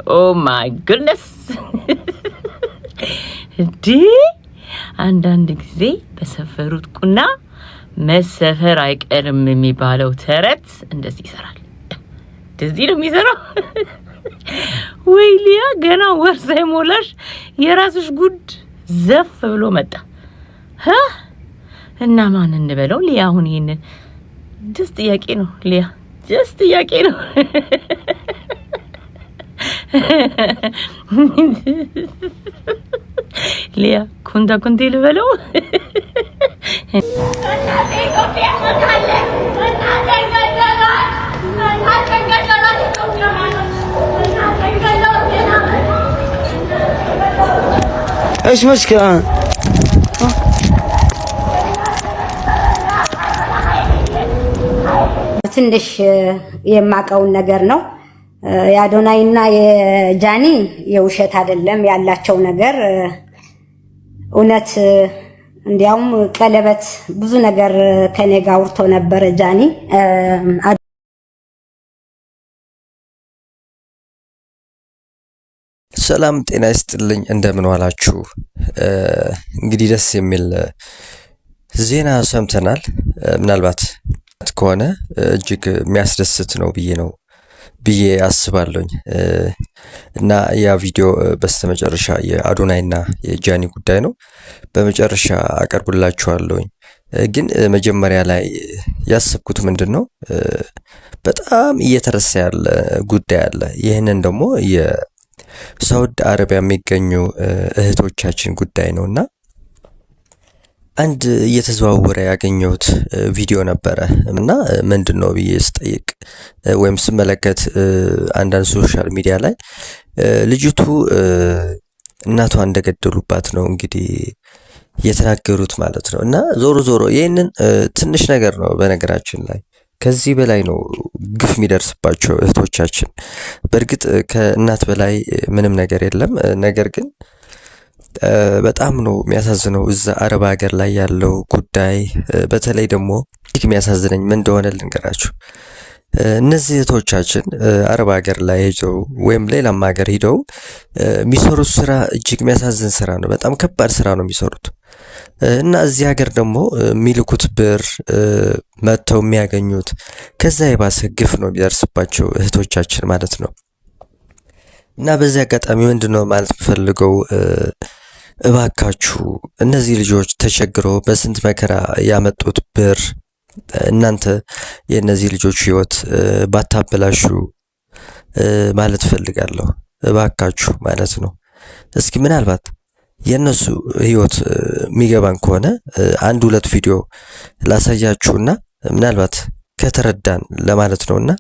Oh my goodness. አንዳንድ ጊዜ በሰፈሩት ቁና መሰፈር አይቀርም የሚባለው ተረት እንደዚህ ይሰራል። እንደዚህ ነው የሚሰራው። ወይ ሊያ ገና ወር ሳይሞላሽ የራስሽ ጉድ ዘፍ ብሎ መጣ። እና ማን እንበለው ሊያ? አሁን ይሄንን ጀስት ጥያቄ ነው ሊያ፣ ጀስት ጥያቄ ነው። ሊያ ኩንታ ልበለው? ايش مشكلة؟ ትንሽ የማቀው ነገር ነው። የአዶናይና የጃኒ የውሸት አይደለም ያላቸው ነገር እውነት። እንዲያውም ቀለበት ብዙ ነገር ከኔ ጋር አውርቶ ነበር ጃኒ። ሰላም ጤና ይስጥልኝ፣ እንደምን ዋላችሁ? እንግዲህ ደስ የሚል ዜና ሰምተናል። ምናልባት ከሆነ እጅግ የሚያስደስት ነው ብዬ አስባለሁኝ። እና ያ ቪዲዮ በስተመጨረሻ የአዶናይና የጃኒ ጉዳይ ነው። በመጨረሻ አቀርብላችኋለሁኝ። ግን መጀመሪያ ላይ ያሰብኩት ምንድነው በጣም እየተረሳ ያለ ጉዳይ አለ። ይህንን ደግሞ የሳውዲ አረቢያ የሚገኙ እህቶቻችን ጉዳይ ነውና አንድ እየተዘዋወረ ያገኘሁት ቪዲዮ ነበረ እና ምንድነው ብዬ ስጠይቅ ወይም ስመለከት አንዳንድ ሶሻል ሚዲያ ላይ ልጅቱ እናቷ እንደገደሉባት ነው እንግዲህ የተናገሩት ማለት ነው። እና ዞሮ ይሄንን ትንሽ ነገር ነው በነገራችን ላይ ከዚህ በላይ ነው ግፍ የሚደርስባቸው እህቶቻችን። በእርግጥ ከእናት በላይ ምንም ነገር የለም። ነገር ግን በጣም ነው የሚያሳዝነው እዛ አረብ ሀገር ላይ ያለው ጉዳይ። በተለይ ደግሞ እጅግ የሚያሳዝነኝ ምን እንደሆነ ልንገራችሁ። እነዚህ እህቶቻችን አረብ ሀገር ላይ ሄደው ወይም ሌላም ሀገር ሄደው የሚሰሩት ስራ እጅግ የሚያሳዝን ስራ ነው። በጣም ከባድ ስራ ነው የሚሰሩት እና እዚህ ሀገር ደግሞ የሚልኩት ብር መተው የሚያገኙት ከዛ የባሰ ግፍ ነው የሚደርስባቸው እህቶቻችን ማለት ነው። እና በዚህ አጋጣሚ ምንድነው ማለት ፈልገው እባካችሁ እነዚህ ልጆች ተቸግረው በስንት መከራ ያመጡት ብር እናንተ የእነዚህ ልጆች ህይወት ባታበላሹ ማለት ፈልጋለሁ። እባካችሁ ማለት ነው። እስኪ ምናልባት የነሱ ህይወት የሚገባን ከሆነ አንድ ሁለት ቪዲዮ ላሳያችሁና ምናልባት ከተረዳን ለማለት ነውና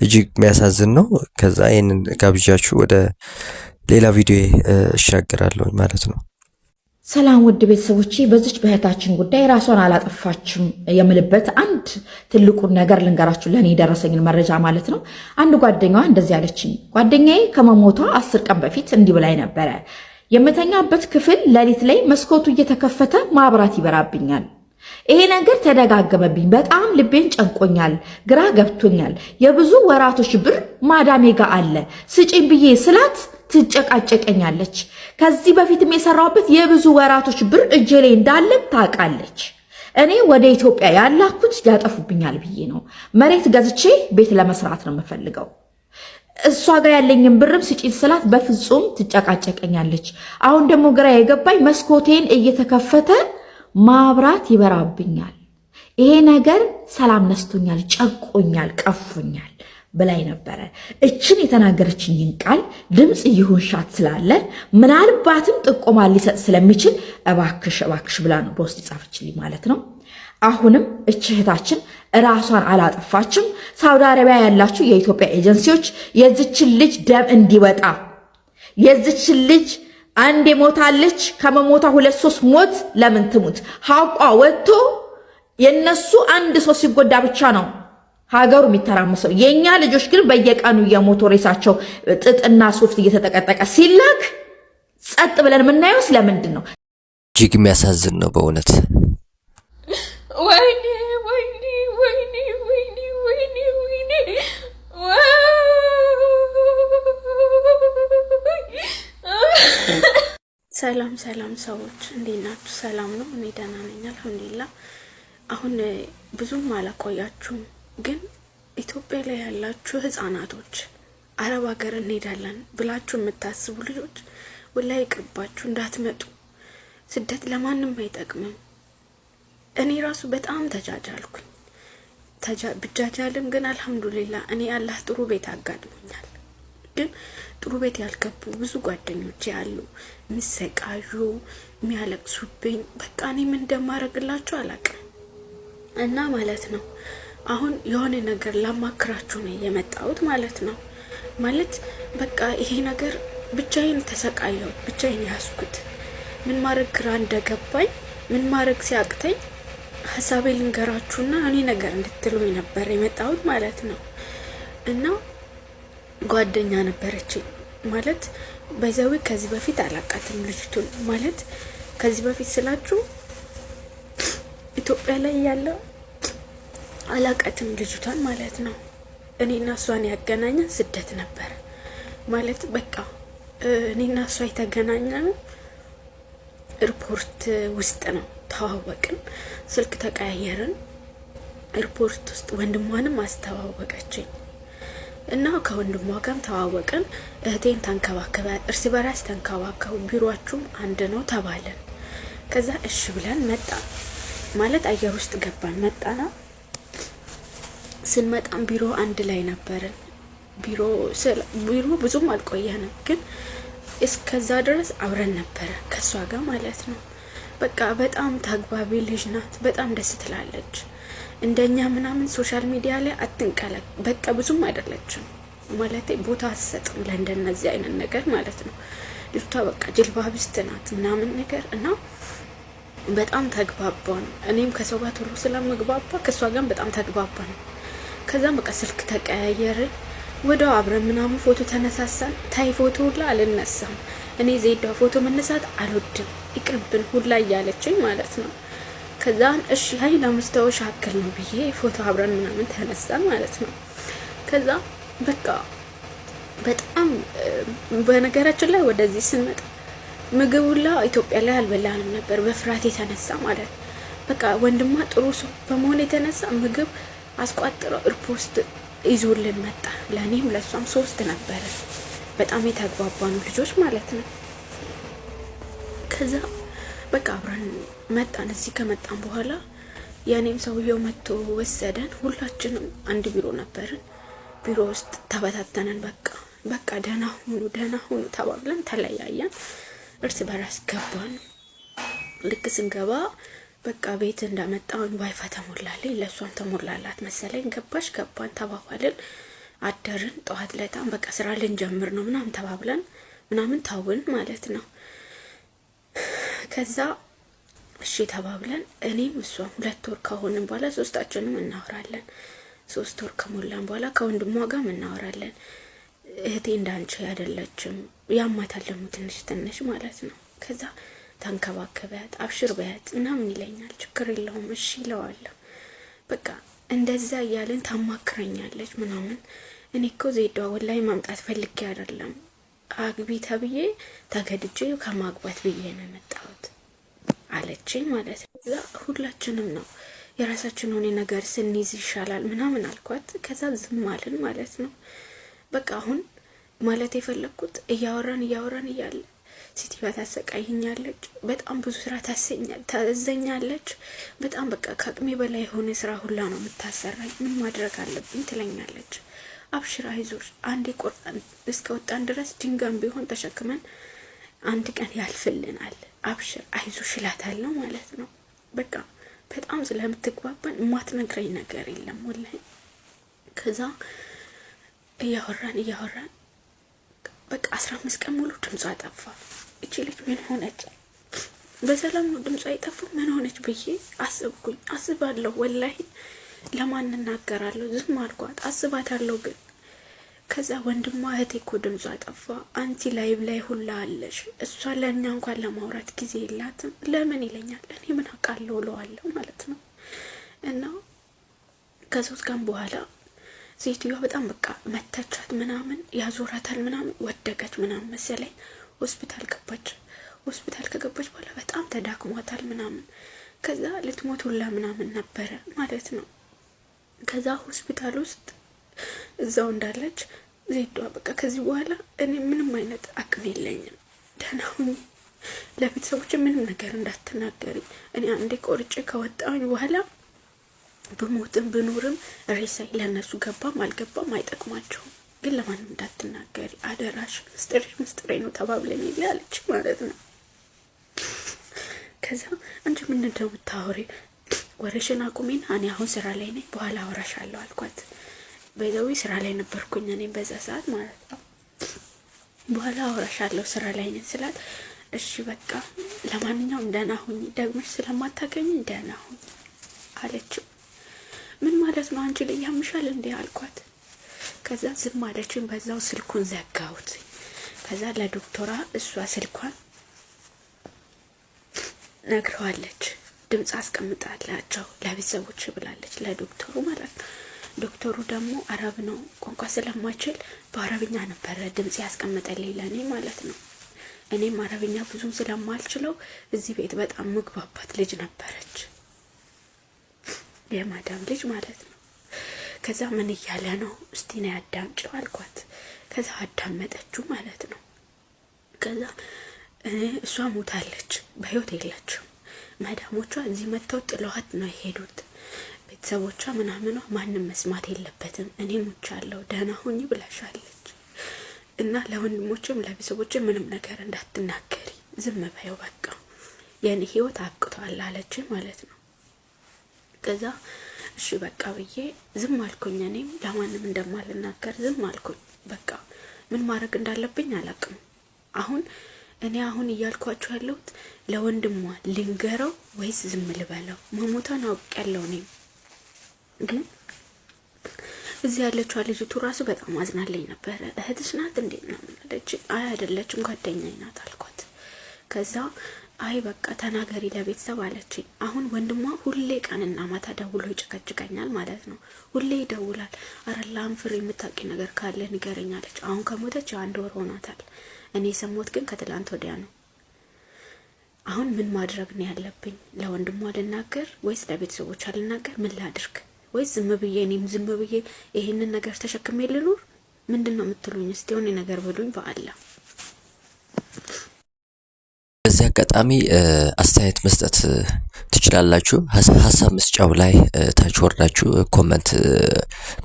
እጅግ የሚያሳዝን ነው። ከዛ ይሄንን ጋብዣችሁ ወደ ሌላ ቪዲዮ እሻገራለሁ ማለት ነው። ሰላም ውድ ቤተሰቦቼ፣ በዚች በእህታችን ጉዳይ ራሷን አላጠፋችም የምልበት አንድ ትልቁን ነገር ልንገራችሁ፣ ለኔ የደረሰኝን መረጃ ማለት ነው። አንድ ጓደኛዋ እንደዚህ ያለችኝ። ጓደኛዬ ከመሞቷ 10 ቀን በፊት እንዲህ ብላኝ ነበረ። የምተኛበት ክፍል ሌሊት ላይ መስኮቱ እየተከፈተ ማብራት ይበራብኛል። ይሄ ነገር ተደጋገመብኝ። በጣም ልቤን ጨንቆኛል፣ ግራ ገብቶኛል። የብዙ ወራቶች ብር ማዳሜ ጋር አለ ስጪኝ ብዬ ስላት ትጨቃጨቀኛለች። ከዚህ በፊትም የሰራሁበት የብዙ ወራቶች ብር እጄ ላይ እንዳለ ታውቃለች። እኔ ወደ ኢትዮጵያ ያላኩት ያጠፉብኛል ብዬ ነው። መሬት ገዝቼ ቤት ለመስራት ነው የምፈልገው። እሷ ጋር ያለኝን ብርም ስጪኝ ስላት በፍጹም ትጨቃጨቀኛለች። አሁን ደግሞ ግራ የገባኝ መስኮቴን እየተከፈተ ማብራት ይበራብኛል። ይሄ ነገር ሰላም ነስቶኛል፣ ጨንቆኛል፣ ቀፎኛል ብላይ ነበረ። እችን የተናገረችኝን ቃል ድምፅ ይሁንሻት ስላለ ምናልባትም ጥቆማ ሊሰጥ ስለሚችል እባክሽ ብላ ነው በውስጥ ጻፈችልኝ ማለት ነው። አሁንም እህታችን ራሷን አላጠፋችም። ሳውዲ አረቢያ ያላችሁ የኢትዮጵያ ኤጀንሲዎች የዚችን ልጅ ደም እንዲወጣ የዚችን ልጅ አንዴ ሞታለች፣ ከመሞታ 2-3 ሞት ለምን ትሙት ሐቋ ወጥቶ የነሱ አንድ ሰው ሲጎዳ ብቻ ነው ሀገሩ የሚተራመሰው። የኛ ልጆች ግን በየቀኑ የሞቱ ሬሳቸው ጥጥና ሶፍት እየተጠቀጠቀ ሲላክ ጸጥ ብለን የምናየው ስለምንድን ነው? እጅግ የሚያሳዝን ነው በእውነት። ወይኔ ሰላም ሰዎች እንዴት ናችሁ? ሰላም ነው? እኔ ደህና ነኝ አልሐምዱሊላህ። አሁን ብዙም አላቆያችሁም፣ ግን ኢትዮጵያ ላይ ያላችሁ ህፃናቶች አረብ ሀገር እንሄዳለን ብላችሁ የምታስቡ ልጆች ወላሂ ይቅርባችሁ፣ እንዳትመጡ። ስደት ለማንም አይጠቅምም። እኔ ራሱ በጣም ተጃጃልኩኝ። ብጃጃልም ግን አልሐምዱሊላህ እኔ አላህ ጥሩ ቤት አጋጥሞኛል። ግን ጥሩ ቤት ያልገቡ ብዙ ጓደኞቼ ያሉ ሚሰቃዩ የሚያለቅሱብኝ፣ በቃ እኔ ምን እንደማረግላችሁ አላውቅም። እና ማለት ነው አሁን የሆነ ነገር ላማክራችሁ ነው የመጣሁት ማለት ነው። ማለት በቃ ይሄ ነገር ብቻዬን ተሰቃየሁ፣ ብቻዬን ያስኩት ምን ማድረግ ግራ እንደገባኝ ምን ማድረግ ሲያቅተኝ ሀሳቤ ልንገራችሁና እኔ ነገር እንድትሉኝ ነበር የመጣሁት ማለት ነው። እና ጓደኛ ነበረችኝ ማለት በዛው ከዚህ በፊት አላቃትም ልጅቱን። ማለት ከዚህ በፊት ስላችሁ ኢትዮጵያ ላይ ያለው አላቃትም ልጅቷን ማለት ነው። እኔና እሷን ያገናኘን ስደት ነበር ማለት በቃ እኔና እሷ የተገናኘነው ኤርፖርት ውስጥ ነው። ተዋወቅን፣ ስልክ ተቀያየርን። ኤርፖርት ውስጥ ወንድሟንም አስተዋወቀችኝ እና ከወንድሟ ጋርም ተዋወቅን። እህቴን ተንከባከባት፣ እርስ በራስ ተንከባከቡ፣ ቢሮአችሁም አንድ ነው ተባለን። ከዛ እሺ ብለን መጣ ማለት አየር ውስጥ ገባን። መጣና ስንመጣም ቢሮ አንድ ላይ ነበርን። ቢሮ ብዙም አልቆየንም፣ ግን እስከዛ ድረስ አብረን ነበረ ከሷ ጋር ማለት ነው። በቃ በጣም ተግባቢ ልጅ ናት። በጣም ደስ ትላለች። እንደኛ ምናምን ሶሻል ሚዲያ ላይ አትንቀለቅ፣ በቃ ብዙም አይደለችም ማለት ቦታ አትሰጥም ለእንደነዚህ አይነት ነገር ማለት ነው። ልጅቷ በቃ ጅልባቢስት ናት ምናምን ነገር እና በጣም ተግባባን። እኔም ከሰው ጋር ቶሎ ስለምግባባ ከሷ ጋር በጣም ተግባባን። ከዛም በቃ ስልክ ተቀያየርን። ወደው አብረን ምናምን ፎቶ ተነሳሳን። ታይ ፎቶ ሁላ አልነሳም እኔ ዜዳ ፎቶ መነሳት አልወድም ይቅርብን ሁላ እያለችኝ ማለት ነው። ከዛን እሺ ሃይ ለማስታወሻ አክል ነው ብዬ ፎቶ አብረን ምናምን ተነሳን ማለት ነው። ከዛ በቃ በጣም በነገራችን ላይ ወደዚህ ስንመጣ ምግብ ሁላ ኢትዮጵያ ላይ አልበላንም ነበር በፍርሃት የተነሳ ማለት በቃ ወንድሟ ጥሩ ሰው በመሆን የተነሳ ምግብ አስቋጥረው ኤርፖርት ይዞልን መጣ። ለኔም ለሷም 3 ነበር። በጣም የተግባባኑ ልጆች ማለት ነው። ከዛ በቃ አብረን መጣን። እዚህ ከመጣን በኋላ የኔም ሰውየው መጥቶ ወሰደን። ሁላችንም አንድ ቢሮ ነበርን። ቢሮ ውስጥ ተበታተነን። በቃ ደህና ሁኑ ተባብለን ተለያየን። እርስ በራስ ገባን። ልክ ስንገባ በቃ ቤት እንዳመጣውን ዋይፋይ ተሞላልኝ፣ ለሷም ተሞላላት መሰለኝ። ገባን ተባባልን፣ አደርን። ጠዋት ላይ በቃ ስራ ልንጀምር ነው ምናምን ተባብለን ምናምን ታውን ማለት ነው። ከዛ እሺ ተባብለን እኔም እሷም 2 ወር ከሆነን በኋላ ሶስታችንም እናወራለን። 3 ወር ከሞላን በኋላ ከወንድሟ ጋር እናወራለን። እህቴ እንዳንቺ አይደለችም ያማታል ደግሞ ትንሽ ማለት ነው። ከዛ ተንከባከባት፣ አብሽር በያት ምናምን ይለኛል። ችግር የለውም እሺ እለዋለሁ። በቃ እንደዛ እያልን ታማክረኛለች ምናምን። እኔ እኮ ዜዷ ወላሂ ማምጣት ፈልጌ አይደለም አግቢ ተብዬ ተገድጄ ከማግባት ብዬ ነው የመጣሁት አለችኝ ማለት ነው። ከዛ ሁላችንም ነው የራሳችን ሆነ ነገር ስንይዝ ይሻላል ምናምን አልኳት። ከዛ ዝም አልን ማለት ነው። በቃ አሁን ማለት የፈለኩት እያወራን እያለ ሲቲዋ ታሰቃይኛለች። በጣም ብዙ ስራ ታዘኛለች። በጣም በቃ ከአቅሜ በላይ የሆነ ስራ ሁላ ነው የምታሰራኝ። ምን ማድረግ አለብኝ ትለኛለች። አብሽር አይዞሽ፣ አንዴ ቆርጠን እስከወጣን ድረስ ድንጋም ቢሆን ተሸክመን አንድ ቀን ያልፍልናል። አብሽር አይዞሽ እላታለሁ ማለት ነው። በቃ በጣም ስለምትግባባን ማትነግረኝ ነገር የለም ወላሂ። ከዛ እያወራን በቃ 15 ቀን ሙሉ ድምጿ ጠፋ። እቺ ልጅ ምን ሆነች? በሰላም ነው ድምጿ አይጠፋም? ምን ሆነች ብዬ አስባለሁ ወላሂ። ለማን እናገራለሁ? ዝም አልኳት። አስባታለሁ ግን ከዛ ወንድሟ እህቴ እኮ ድምጿ ጠፋ፣ አንቺ ላይቭ ላይ ሁላ አለሽ፣ እሷ ለእኛ እንኳን ለማውራት ጊዜ የላትም ለምን ይለኛል። እኔ ምን አውቃለሁ እለዋለሁ ማለት ነው። እና ከ3 ቀን በኋላ ሴትዮዋ በጣም በቃ መተቻት ምናምን፣ ያዞራታል ምናምን፣ ወደቀች ምናምን መሰለኝ። ሆስፒታል ገባች። ሆስፒታል ከገባች በኋላ በጣም ተዳክሟታል ምናምን። ከዛ ልትሞት ሁላ ምናምን ነበረ ማለት ነው። ከዛ ሆስፒታል ውስጥ እዛው እንዳለች ዜዷ በቃ ከዚህ በኋላ እኔ ምንም አይነት አቅም የለኝም፣ ደህና ሁኚ፣ ለቤተሰቦች ምንም ነገር እንዳትናገሪ፣ እኔ አንዴ ቆርጬ ከወጣሁኝ በኋላ በሞትም ብኖርም ሬሳይ ለነሱ ገባም አልገባም አይጠቅማቸውም፣ ግን ለማንም እንዳትናገሪ አደራሽ፣ ምስጢሬ ነው ተባብለን ይላለች ማለት ነው። ከዛ አንቺ ምን እንደምታወሪ ወሬሽን አቁሚና እኔ አሁን ስራ ላይ ነኝ በኋላ አወራሻለሁ አልኳት። በዛው ስራ ላይ ነበርኩኝ እኔ በዛ ሰዓት ማለት ነው። በኋላ አወራሻለሁ ስራ ላይ ነኝ ስላት እሺ በቃ ለማንኛውም ደህና ሁኚ፣ ደግመሽ ስለማታገኝ ደህና ሁኚ አለችው። ምን ማለት ነው አንቺ ላይ ያምሻል እንዴ አልኳት። ከዛ ዝም አለችኝ። በዛው ስልኩን ዘጋሁት። ከዛ ለዶክተሯ እሷ ስልኳን ነግረዋለች፣ ድምጽ አስቀምጣላቸው ለቤተሰቦች ብላለች፣ ለዶክተሩ ማለት ነው። ዶክተሩ ደግሞ አረብ ነው፣ ቋንቋ ስለማይችል በአረብኛ ነበረ ድምጽ ያስቀምጠልኝ ለኔ ማለት ነው። እኔም አረብኛ ብዙም ስለማልችለው እዚህ ቤት በጣም ምግባባት ልጅ ነበረች፣ የማዳም ልጅ ማለት ነው። ከዛ ምን እያለ ነው እስቲ ነው ያዳምጪው አልኳት። ከዛ አዳመጠችው ማለት ነው። ከዛ እሷ ሞታለች፣ በህይወት የለችም። ማዳሞቿ እዚህ መተው ጥለዋት ነው የሄዱት። ቤተሰቦቿ ምናምኗ ማንም መስማት የለበትም፣ እኔ ሞቻለሁ ደህና ሁኚ ብላሻለች እና ለወንድሞችም ለቤተሰቦችም ምንም ነገር እንዳትናገሪ፣ ዝም በይው በቃ የኔ ህይወት አብቅቷል አለች ማለት ነው። ከዛ እሺ በቃ ብዬ ዝም አልኩኝ። እኔም ለማንም እንደማልናገር ዝም አልኩኝ። በቃ ምን ማድረግ እንዳለብኝ አላቅም። እኔ አሁን እያልኳችሁ ያለሁት ለወንድሟ ልንገረው ወይስ ዝም ልበለው? መሞቷን አውቄያለሁ። እኔም ግን እዚህ ያለችው ልጅቱ ራሱ በጣም አዝናለኝ ነበረ። እህትሽ ናት እንዴ ነው አለች። አይ አይደለችም ጓደኛዬ ናት አልኳት። ከዛ አይ በቃ ተናገሪ ለቤተሰብ አለችኝ። አሁን ወንድሟ ሁሌ ቀንና ማታ ደውሎ ይጨቀጭቀኛል ማለት ነው። ሁሌ ይደውላል። አረላም ፍሬ የምታውቂ ነገር ካለ ንገረኝ አለች። አሁን ከሞተች 1 ወር ሆኗታል። እኔ ሰሞት ግን ከትላንት ወዲያ ነው። አሁን ምን ማድረግ ነው ያለብኝ? ለወንድሟ ልናገር ወይስ ለቤተሰቦቿ ልናገር? ምን ላድርግ? ወይስ ዝም ብዬ እኔም ዝም ብዬ ይሄንን ነገር ተሸክሜ ልኑር? ምንድነው የምትሉኝ? እስቲ የሆነ ነገር በሉኝ በአላህ። በዚህ አጋጣሚ አስተያየት መስጠት ትችላላችሁ። ሀሳብ መስጫው ላይ ታች ወርዳችሁ ኮሜንት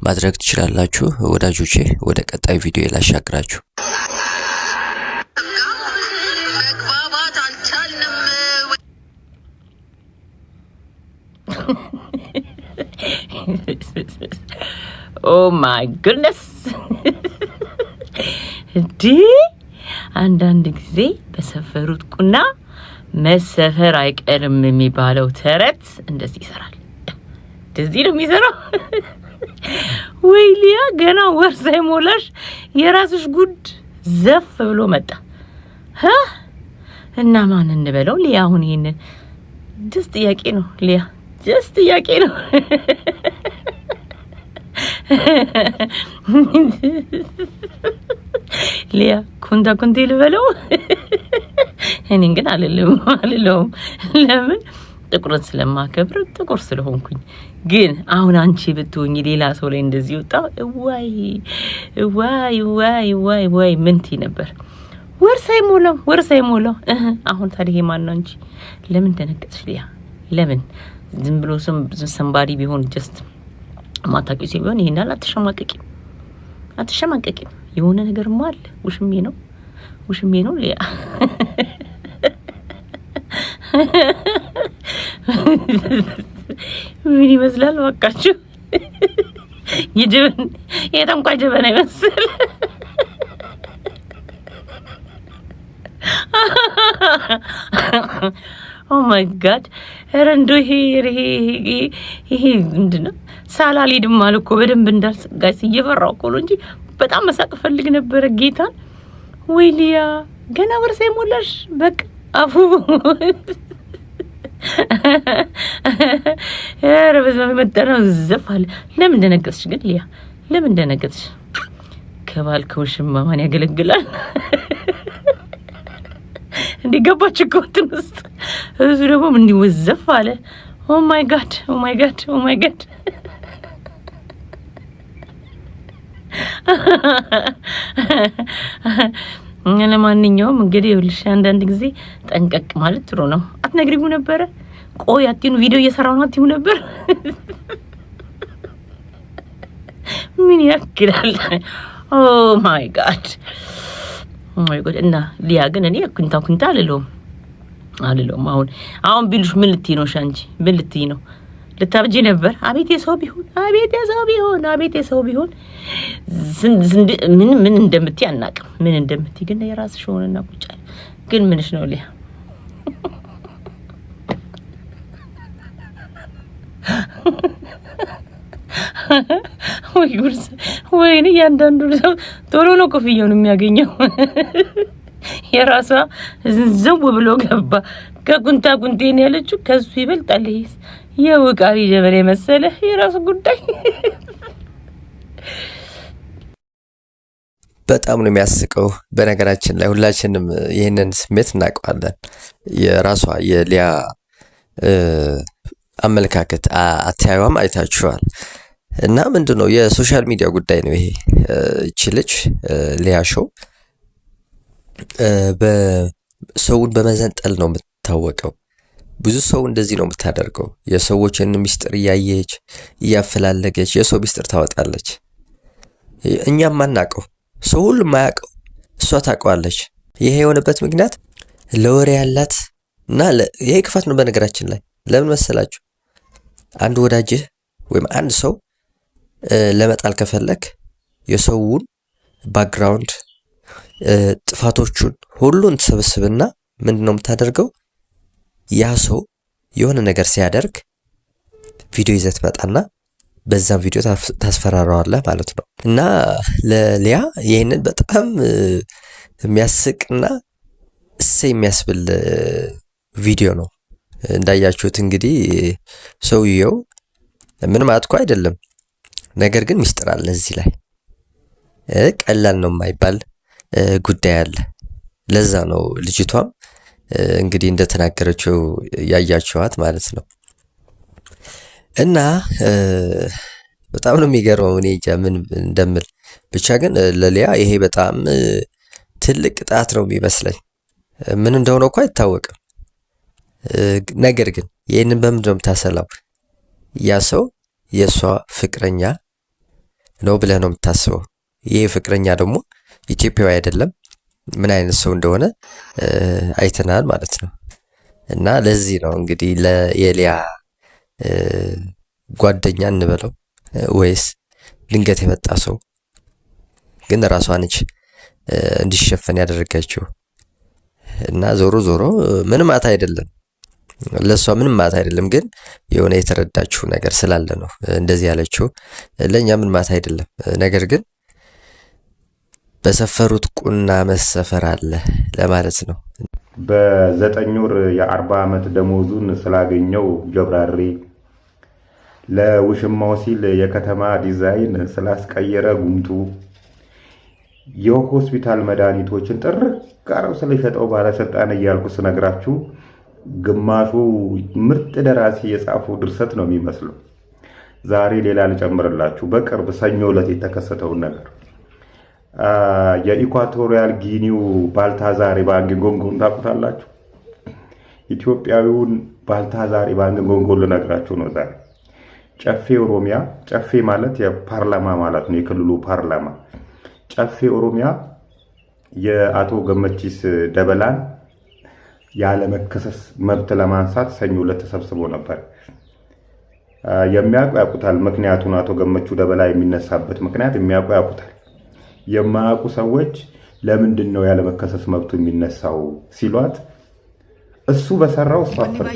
ማድረግ ትችላላችሁ። ወዳጆቼ ወደ ቀጣይ ቪዲዮ ላሻግራችሁ። ኦ ማይ ጉድነስ እንዴ! አንዳንድ ጊዜ በሰፈሩት ቁና መሰፈር አይቀርም የሚባለው ተረት እንደዚህ ይሰራል። እንደዚህ ነው የሚሰራው። ወይ ሊያ ገና ወር ሳይሞላሽ የራስሽ ጉድ ዘፍ ብሎ መጣ እና ማን እንበለው? ሊያ አሁን ይሄንን ጀስት ጥያቄ ነው። ሊያ ጀስት ጥያቄ ነው። ሊያ ኩንታ ልበለው? እኔን ግን አልለውም። ለምን? ጥቁርን ስለማከብር ጥቁር ስለሆንኩኝ። ግን አሁን አንቺ ብትሆኚ ሌላ ሰው ላይ እንደዚህ ወጣ ዋይ ምንቲ ነበር። ወር ሳይሞላው አሁን ታዲያ ማን ነው እንጂ? ለምን ደነገጥሽ ሊያ? ለምን? ዝም ብሎ ሰምባዲ ቢሆን ጀስት ማታውቂው ሲሆን ይሄናል። አትሸማቀቂም። የሆነ ነገርማ አለ። ውሽሜ ነው ሊያ። ምን ይመስላል ባካችሁ? የጠንቋይ ጀበና ይመስል። ኦ ማይ ጋድ! ኧረ እንደው ይሄ ምንድነው? ሳላሊድም ማለት እኮ በደንብ እንዳልጋስ እየፈራሁ እኮ ነው እንጂ በጣም መሳቅ ፈልግ ነበረ ጌታን። ወይ ሊያ ገና ወር ሳይሞላሽ በቃ አፉ። ኧረ በዛው መጣነው ዘፋል። ለምን ደነገጥሽ ግን ሊያ? ለምን ደነገጥሽ? ከባል ከውሽማ ማን ያገለግላል? እንዴ ገባች እኮ እንትን ውስጥ እሱ ደግሞ እንዲወዘፍ አለ። ኦ ማይ ጋድ ኦ ማይ ጋድ ኦ ማይ ጋድ ለማንኛውም እንግዲህ ይኸውልሽ አንዳንድ ጊዜ ጠንቀቅ ማለት ጥሩ ነው። አትነግሪው ነበር? ቆይ አትይኑ ቪዲዮ እየሰራው ነው አትይው ነበር? ምን ያክላል? ኦ ማይ ጋድ እና ሊያ ግን እኔ ኩንታ አልለውም። አሁን ቢሉሽ ምን ልትይ ነው? ሻንቺ ምን ልትይ ነው? ልታብጂ ነበር? አቤት የሰው ቢሆን ምን እንደምትይ አናውቅም። ምን እንደምትይ ግን የራስሽ ሆነና ቁጭ ግን ምንሽ ነው ሊያ? ወይ ጉርስ ወይኔ ያንዳንዱ ሰው ቶሎ ነው ኮፍያውን የሚያገኘው። የራሷ ዘው ብሎ ገባ ከቁንቴን ያለችው ከሱ ይበልጣል። ይሄስ የውቃቢ ጀበሬ መሰለ የራሱ ጉዳይ። በጣም ነው የሚያስቀው። በነገራችን ላይ ሁላችንም ይህንን ስሜት እናውቀዋለን። የራሷ የሊያ አመለካከት አታዩም አይታችኋል። እና ምንድነው የሶሻል ሚዲያ ጉዳይ ነው ይሄ። እቺ ልጅ ሊያ ሾው በሰውን በመዘንጠል ነው የምትታወቀው። ብዙ ሰው እንደዚህ ነው የምታደርገው። የሰዎችን ሚስጥር እያየች እያፈላለገች የሰው ሚስጥር ታወጣለች። እኛም ማናቀው ሰው ሁሉ ማያቀው እሷ ታውቀዋለች። ይሄ የሆነበት ምክንያት ለወሬ ያላት እና ይሄ ክፋት ነው። በነገራችን ላይ ለምን መሰላችሁ? አንድ ወዳጅህ ወይም አንድ ሰው ለመጣል ከፈለክ የሰውን ባክግራውንድ ጥፋቶቹን ሁሉን ተሰብስብና ምንድነው የምታደርገው? ያ ሰው የሆነ ነገር ሲያደርግ ቪዲዮ ይዘት መጣና በዛም ቪዲዮ ታስፈራራዋለህ ማለት ነው። እና ለሊያ ይሄንን በጣም የሚያስቅና የሚያስብል ቪዲዮ ነው። እንዳያችሁት እንግዲህ ሰውየው ምን ማለት እኮ አይደለም፣ ነገር ግን ሚስጥር አለ እዚህ ላይ። ቀላል ነው የማይባል ጉዳይ አለ። ለዛ ነው ልጅቷም እንግዲህ እንደተናገረችው ያያችኋት ማለት ነው። እና በጣም ነው የሚገርመው። እኔ እንጃ ምን እንደምል ብቻ ግን ለሊያ ይሄ በጣም ትልቅ ቅጣት ነው የሚመስለኝ። ምን እንደሆነ እኮ አይታወቅም። ነገር ግን ይሄንን በምንድን ነው የምታሰላው? ያ ሰው የሷ ፍቅረኛ ነው ብለህ ነው የምታስበው። ይሄ ፍቅረኛ ደግሞ ኢትዮጵያዊ አይደለም። ምን አይነት ሰው እንደሆነ አይተናል ማለት ነው። እና ለዚህ ነው እንግዲህ ለየሊያ ጓደኛ እንበለው ወይስ ድንገት የመጣ ሰው ግን ራሷ ነች እንዲሸፈን ያደረገችው። እና ዞሮ ምንም ማታ አይደለም፣ ለሷ ምንም ማታ አይደለም፣ ግን የሆነ የተረዳችው ነገር ስላለ ነው እንደዚህ ያለችው። ለኛ ምን ማታ አይደለም፣ ነገር ግን በሰፈሩት ቁና መሰፈር አለ ለማለት ነው። በ9 ወር የ40 ዓመት ደሞዙን ስላገኘው ጀብራሪ ለውሽማው ሲል የከተማ ዲዛይን ስላስቀየረ ጉምቱ የሆስፒታል መድኃኒቶችን ጥርቃረው ስለሸጠው ባለስልጣን እያልኩ ስነግራችሁ ግማሹ ምርጥ ደራሲ የጻፈው ድርሰት ነው የሚመስለው። ዛሬ ሌላ ልጨምርላችሁ። በቅርብ ሰኞ ዕለት የተከሰተውን ነገር የኢኳቶሪያል ጊኒው ባልታዛር ባንግንጎንጎን ታውቁታላችሁ? ኢትዮጵያዊውን ባልታዛር ባንግንጎንጎን ልነግራችሁ ነው ዛሬ። ጨፌ ኦሮሚያ፣ ጨፌ ማለት የፓርላማ ማለት ነው፣ የክልሉ ፓርላማ። ጨፌ ኦሮሚያ የአቶ ገመቺስ ደበላን ያለመከሰስ መብት ለማንሳት ሰኞ ዕለት ተሰብስቦ ነበር። የሚያውቁ ያውቁታል ምክንያቱን። አቶ ገመቹ ደበላ የሚነሳበት ምክንያት የሚያውቁ ያውቁታል። የማያውቁ ሰዎች ለምንድን ነው ያለመከሰስ መብቱ የሚነሳው ሲሏት እሱ በሰራው ሷፈር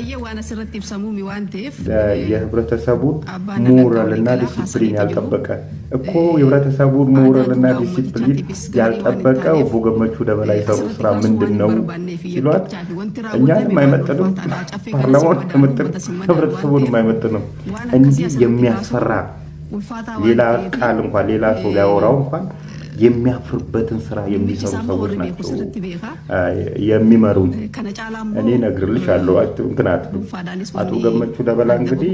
የህብረተሰቡን ሞራልና ዲሲፕሊን ያልጠበቀ እኮ የህብረተሰቡን ሞራልና ዲሲፕሊን ያልጠበቀ አቶ ገመቹ ደበላ የሰሩ ስራ ምንድነው ሲሏት እኛንም አይመጥንም፣ ፓርላማውን አይመጥንም፣ ህብረተሰቡን አይመጥንም። እንጂ የሚያስፈራ ሌላ ቃል እንኳን ሌላ ሰው ሊያወራው እንኳን የሚያፍርበትን ስራ የሚሰሩ ሰዎች ናቸው የሚመሩን። እኔ እነግርልሻለሁ አትንክናት አቶ ገመቹ ደበላ እንግዲህ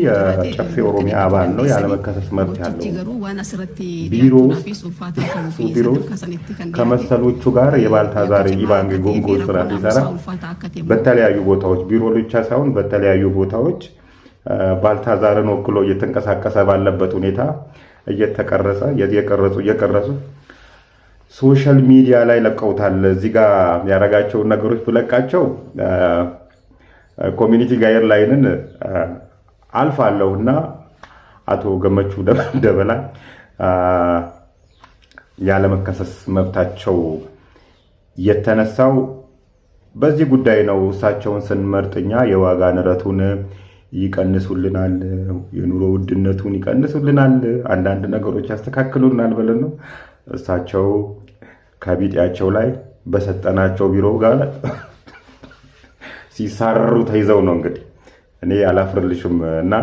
ጨፌ ኦሮሚያ አባል ነው፣ ያለመከሰስ መብት ያለው ቢሮ ከመሰሎቹ ጋር የባልታዛር ኢባንጌ ጎንጎ ስራ ሲሰራ በተለያዩ ቦታዎች ቢሮ ብቻ ሳይሆን በተለያዩ ቦታዎች ባልታዛርን ወክሎ እየተንቀሳቀሰ ባለበት ሁኔታ እየተቀረጸ እየቀረጹ ሶሻል ሚዲያ ላይ ለቀውታል። እዚህ ጋር ያረጋቸው ነገሮች ብለቃቸው ኮሚኒቲ ጋይድላይንን አልፋለሁና አቶ ገመቹ ደበላ ያለመከሰስ መብታቸው የተነሳው በዚህ ጉዳይ ነው። እሳቸውን ስንመርጥኛ የዋጋ ንረቱን ይቀንሱልናል፣ የኑሮ ውድነቱን ይቀንሱልናል፣ አንዳንድ ነገሮች ያስተካክሉናል ብለን ነው። እሳቸው ከቢጤያቸው ላይ በሰጠናቸው ቢሮ ጋር ሲሳረሩ ተይዘው ነው። እንግዲህ እኔ አላፍርልሽም እና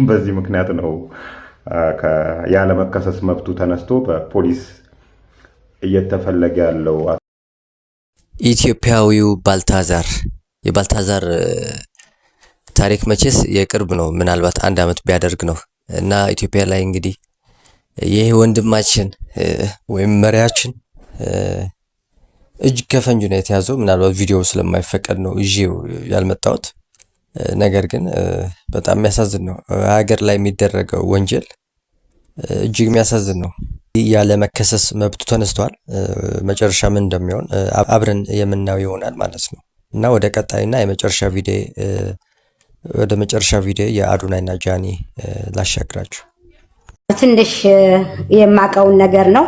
በዚህ ምክንያት ነው ያለመከሰስ መብቱ ተነስቶ በፖሊስ እየተፈለገ ያለው። ኢትዮጵያዊው ባልታዛር የባልታዛር ታሪክ መቼስ የቅርብ ነው፣ ምናልባት 1 ዓመት ቢያደርግ ነው እና ኢትዮጵያ ላይ እንግዲህ ይህ ወንድማችን ወይም መሪያችን እጅ ከፈንጅ ነው የተያዘው። ምናልባት ቪዲዮ ስለማይፈቀድ ነው ይዤው ያልመጣሁት። ነገር ግን በጣም የሚያሳዝን ነው። ሀገር ላይ የሚደረገው ወንጀል እጅግ የሚያሳዝን ነው። ያለ መከሰስ መብቱ ተነስቷል። መጨረሻ ምን እንደሚሆን አብረን የምናየው ይሆናል ማለት ነው እና ወደ ቀጣይና ወደ መጨረሻ ቪዲዮ የአዶናይና ጃኒ ላሻግራችሁ። ትንሽ የማቀውን ነገር ነው።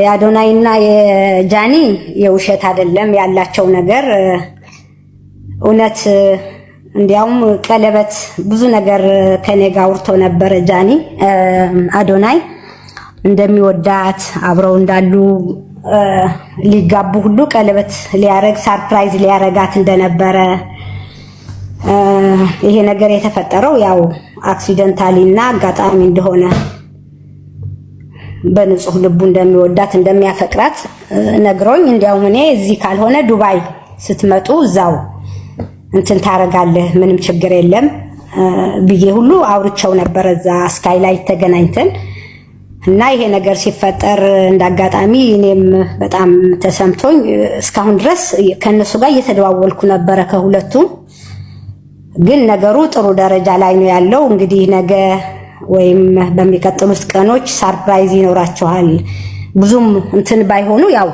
የአዶናይና የጃኒ የውሸት አይደለም ያላቸው ነገር እውነት። እንዲያውም ቀለበት ብዙ ነገር ከኔ ጋር አውርቶ ነበር። ጃኒ አዶናይ እንደሚወዳት አብረው እንዳሉ ሊጋቡ ሁሉ ቀለበት ሊያረግ ሰርፕራይዝ ሊያረጋት እንደነበረ ይሄ ነገር የተፈጠረው ያው አክሲደንታሊ እና አጋጣሚ እንደሆነ በንጹህ ልቡ እንደሚወዳት እንደሚያፈቅራት ነግሮኝ፣ እንዲያውም እኔ እዚህ ካልሆነ ዱባይ ስትመጡ እዛው እንትን ታረጋለህ ምንም ችግር የለም ብዬ ሁሉ አውርቸው ነበር እዛ ስካይላይ ተገናኝተን እና ይሄ ነገር ሲፈጠር እንዳጋጣሚ እኔም በጣም ተሰምቶኝ እስካሁን ድረስ ከነሱ ጋር እየተደዋወልኩ ነበረ ከሁለቱም። ግን ነገሩ ጥሩ ደረጃ ላይ ነው ያለው። እንግዲህ ነገ ወይም በሚቀጥሉት ቀኖች ሰርፕራይዝ ይኖራቸዋል። ብዙም እንትን ባይሆኑ ያው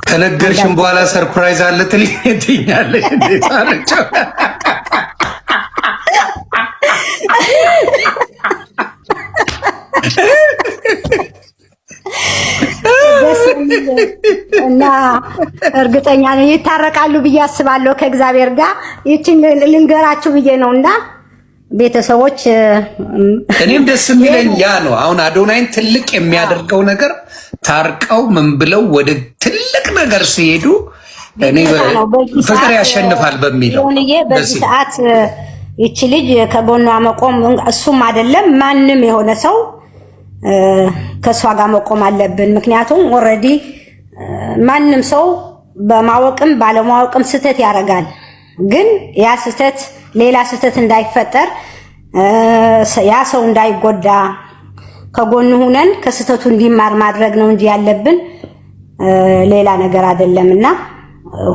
ከነገርሽም በኋላ ሰርፕራይዝ አለ ትልኛለሽ እንዴ? ታረጨው እና እርግጠኛ ነኝ ይታረቃሉ ብዬ አስባለሁ ከእግዚአብሔር ጋር። ይችን ልንገራችሁ ብዬ ነውና ቤተሰቦች፣ እኔም ደስ የሚለኝ ያ ነው። አሁን አዶናይን ትልቅ የሚያደርገው ነገር ታርቀው ምን ብለው ወደ ትልቅ ነገር ሲሄዱ እኔ ፍቅር ያሸንፋል በሚለው በዚህ ሰዓት ይቺ ልጅ ከጎኗ መቆም እሱም አይደለም ማንም የሆነ ሰው ከሷ ጋር መቆም አለብን። ምክንያቱም ኦልሬዲ ማንም ሰው በማወቅም ባለማወቅም ስህተት ያደርጋል። ግን ያ ስህተት ሌላ ስህተት እንዳይፈጠር ያ ሰው እንዳይጎዳ ከጎኑ ሆነን ከስህተቱ እንዲማር ማድረግ ነው እንጂ ያለብን ሌላ ነገር አይደለምና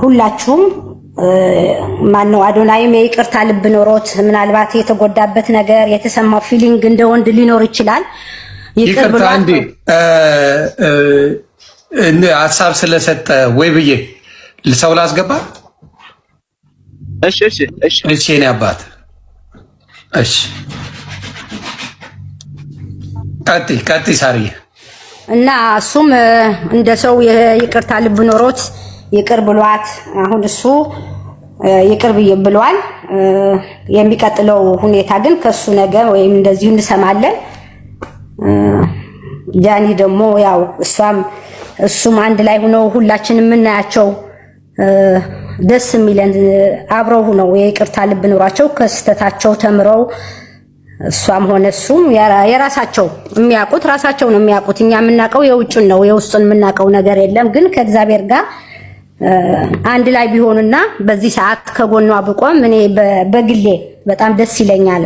ሁላችሁም ማነው አዶናይም የይቅርታ ልብ ኖሮት ምናልባት የተጎዳበት ነገር የተሰማው ፊሊንግ እንደ ወንድ ሊኖር ይችላል። ይቅርታ እንዴ ሀሳብ ስለሰጠ ወይ ብዬ ሰው ላስገባ። እሺ እኔ አባት እሺ ቀጥይ ሳርዬ። እና እሱም እንደ ሰው የይቅርታ ልብ ኖሮት ይቅር ብሏት አሁን እሱ ይቅር ብሏል። የሚቀጥለው ሁኔታ ግን ከሱ ነገር ወይም እንደዚሁ እንሰማለን። ጃኒ ደግሞ ያው እሱም አንድ ላይ ሆነው ሁላችንም የምናያቸው ደስ የሚለን አብረው ሆነው የይቅርታ ልብ ኖሯቸው ከስተታቸው ተምረው እሷም ሆነ እሱም የራሳቸው የሚያውቁት ራሳቸው ነው የሚያውቁት። እኛ የምናውቀው የውጭን ነው፣ የውስጡን የምናውቀው ነገር የለም። ግን ከእግዚአብሔር ጋር አንድ ላይ ቢሆንና በዚህ ሰዓት ከጎኗ ብቆም እኔ በግሌ በጣም ደስ ይለኛል።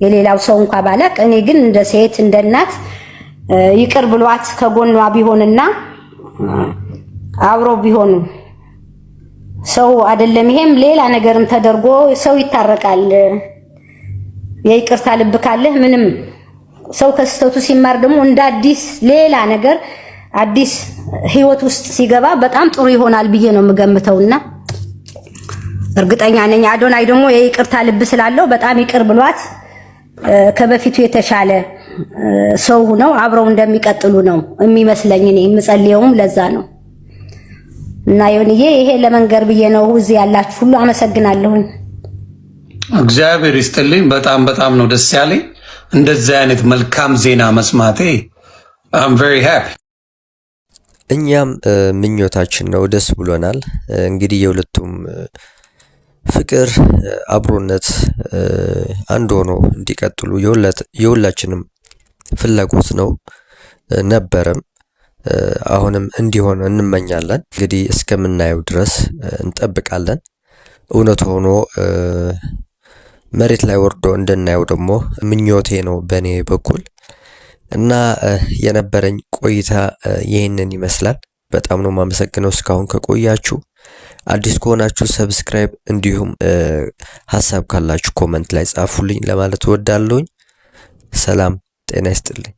የሌላው ሰው እንኳን ባላቅ፣ እኔ ግን እንደ ሴት እንደ እናት ይቅር ብሏት ከጎኗ ቢሆንና አብሮ ቢሆኑ ሰው አይደለም ይሄም ሌላ ነገርም ተደርጎ ሰው ይታረቃል። የይቅርታ ልብ ካለህ ምንም ሰው ከስተቱ ሲማር ደግሞ እንደ አዲስ ሌላ ነገር አዲስ ህይወት ውስጥ ሲገባ በጣም ጥሩ ይሆናል ብዬ ነው የምገምተውና እርግጠኛ ነኝ አዶናይ ደግሞ የይቅርታ ልብ ስላለው በጣም ይቅር ብሏት ከበፊቱ የተሻለ ሰው ነው አብረው እንደሚቀጥሉ ነው የሚመስለኝ። እኔ የምጸልየውም ለዛ ነው። እና ይሁንዬ ይሄ ለመንገር ብዬ ነው። እዚህ ያላችሁ ሁሉ አመሰግናለሁኝ። እግዚአብሔር ይስጥልኝ። በጣም ነው ደስ ያለኝ እንደዚህ አይነት መልካም ዜና መስማቴ። I'm very happy። እኛም ምኞታችን ነው፣ ደስ ብሎናል። እንግዲህ የሁለቱም ፍቅር አብሮነት አንድ ሆኖ እንዲቀጥሉ የሁላችንም ፍላጎት ነው ነበረም አሁንም እንዲሆን እንመኛለን። እንግዲህ እስከምናየው ድረስ እንጠብቃለን። እውነት ሆኖ መሬት ላይ ወርዶ እንድናየው ደግሞ ምኞቴ ነው በኔ በኩል እና የነበረኝ ቆይታ ይህንን ይመስላል። በጣም ነው ማመሰግነው እስካሁን ከቆያችሁ። አዲስ ከሆናችሁ ሰብስክራይብ፣ እንዲሁም ሐሳብ ካላችሁ ኮሜንት ላይ ጻፉልኝ ለማለት እወዳለሁኝ። ሰላም ጤና ይስጥልኝ።